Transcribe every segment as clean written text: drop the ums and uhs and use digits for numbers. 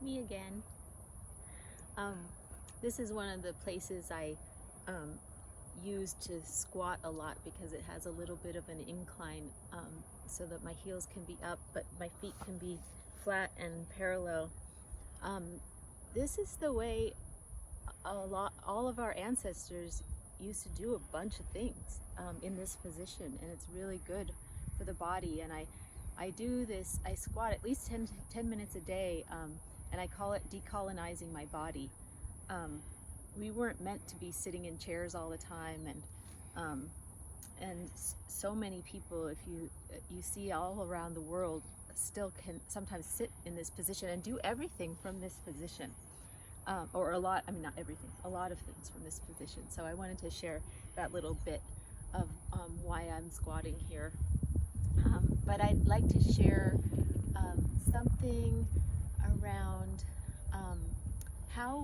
Me again. Um, this is one of the places I use to squat a lot because it has a little bit of an incline, so that my heels can be up but my feet can be flat and parallel. This is the way all of our ancestors used to do a bunch of things in this position, and it's really good for the body. And I do this, I squat at least 10 minutes a day, and I call it decolonizing my body. We weren't meant to be sitting in chairs all the time, and so many people, if you see all around the world, still can sometimes sit in this position and do everything from this position. Or a lot, I mean, not everything, a lot of things from this position. So I wanted to share that little bit of why I'm squatting here. But I'd like to share something around how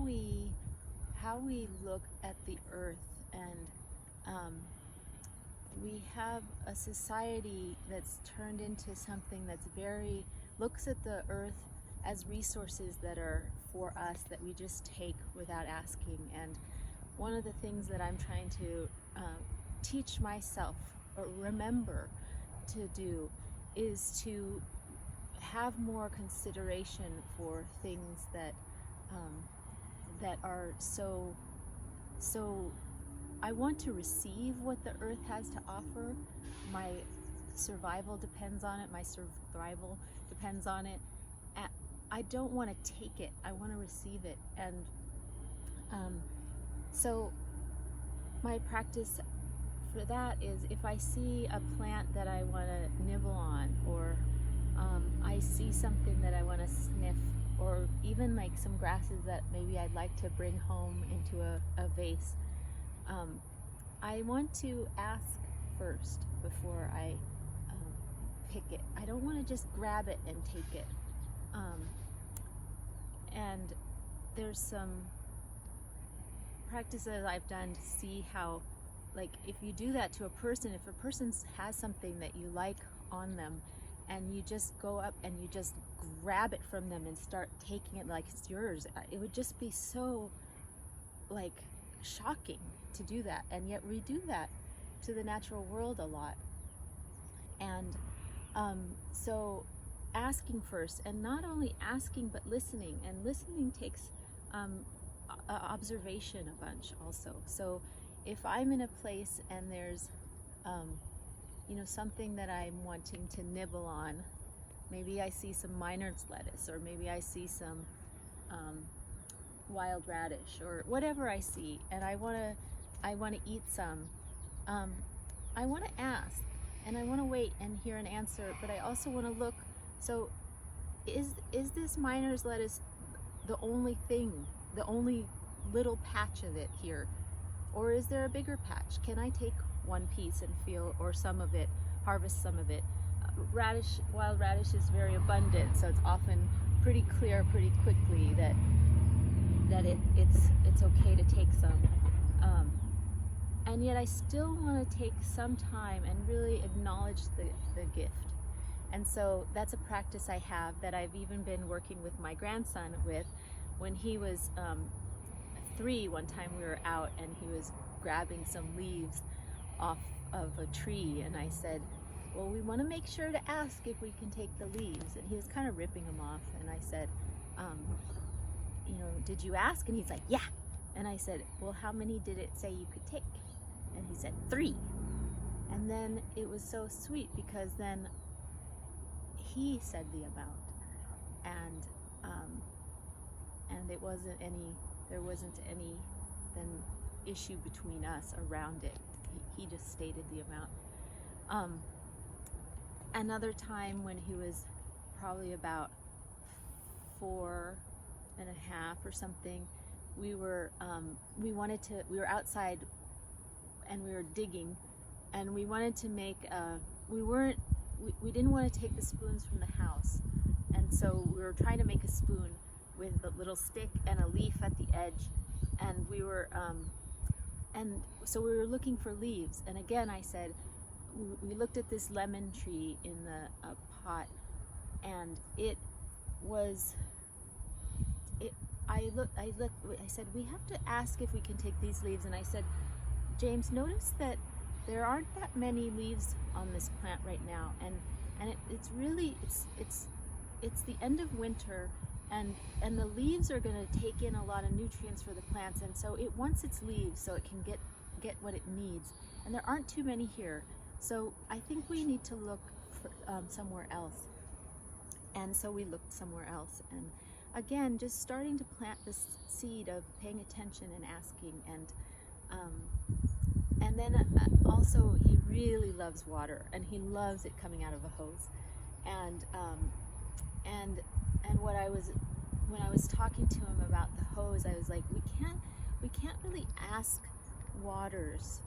we look at the earth. And we have a society that's turned into something that's looks at the earth as resources that are for us, that we just take without asking. And one of the things that I'm trying to teach myself, or remember to do, is to have more consideration for things that are so I want to receive what the earth has to offer. My survival depends on it. My survival depends on it. I don't want to take it. I want to receive it. And so my practice for that is, if I see a plant that I want to nibble on, or I see something that I want to sniff, or even like some grasses that maybe I'd like to bring home into a vase, I want to ask first before I pick it. I don't want to just grab it and take it. And there's some practices I've done to see how, like, if you do that to a person, if a person has something that you like on them, and you just go up and you just grab it from them and start taking it like it's yours, it would just be so, like, shocking to do that. And yet we do that to the natural world a lot. And so asking first, and not only asking but listening, and listening takes observation a bunch also. So if I'm in a place and there's something that I'm wanting to nibble on, maybe I see some miner's lettuce, or maybe I see some wild radish, or whatever I see, and I want to eat some, I want to ask, and I want to wait and hear an answer, but I also want to look. So is this miner's lettuce the only thing, the only little patch of it here? Or is there a bigger patch? Can I take one piece and feel, or some of it, harvest some of it? Wild radish is very abundant, so it's often pretty clear pretty quickly that it's okay to take some. And yet I still want to take some time and really acknowledge the gift. And so that's a practice I have, that I've even been working with my grandson with. When he was 3, one time we were out and he was grabbing some leaves off of a tree, and I said, well, we want to make sure to ask if we can take the leaves. And he was kind of ripping them off, and I said, did you ask? And he's like, yeah. And I said, well, how many did it say you could take? And he said 3. And then it was so sweet, because then he said the amount, and there wasn't any then issue between us around it. He just stated the amount. Another time, when he was probably about 4 and a half or something, we were outside and we were digging, and we wanted to make we didn't want to take the spoons from the house, and so we were trying to make a spoon with a little stick and a leaf at the edge, and so we were looking for leaves. And again, I said, we looked at this lemon tree in the pot, and it was I said, we have to ask if we can take these leaves. And I said, James, notice that there aren't that many leaves on this plant right now. And it's really, it's the end of winter, and the leaves are going to take in a lot of nutrients for the plants. And so it wants its leaves so it can get what it needs. And there aren't too many here. So I think we need to look for, somewhere else. And so we looked somewhere else. And again, just starting to plant this seed of paying attention and asking. And then also he really loves water, and he loves it coming out of a hose. And when I was talking to him about the hose, I was like, we can't really ask waters.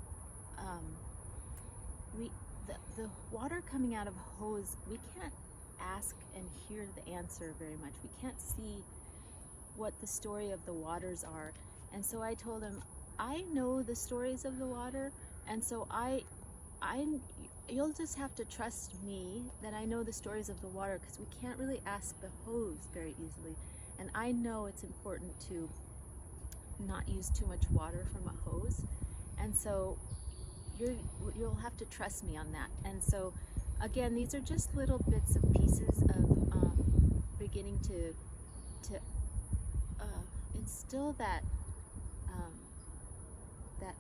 The water coming out of a hose, we can't ask and hear the answer very much. We can't see what the story of the waters are. And so I told him, I know the stories of the water, and so you'll just have to trust me that I know the stories of the water, because we can't really ask the hose very easily. And I know it's important to not use too much water from a hose, and so you'll have to trust me on that. And so again, these are just little bits and pieces of beginning to instill that that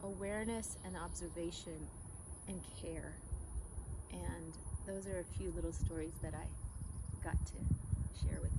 awareness and observation and care. And those are a few little stories that I got to share with you.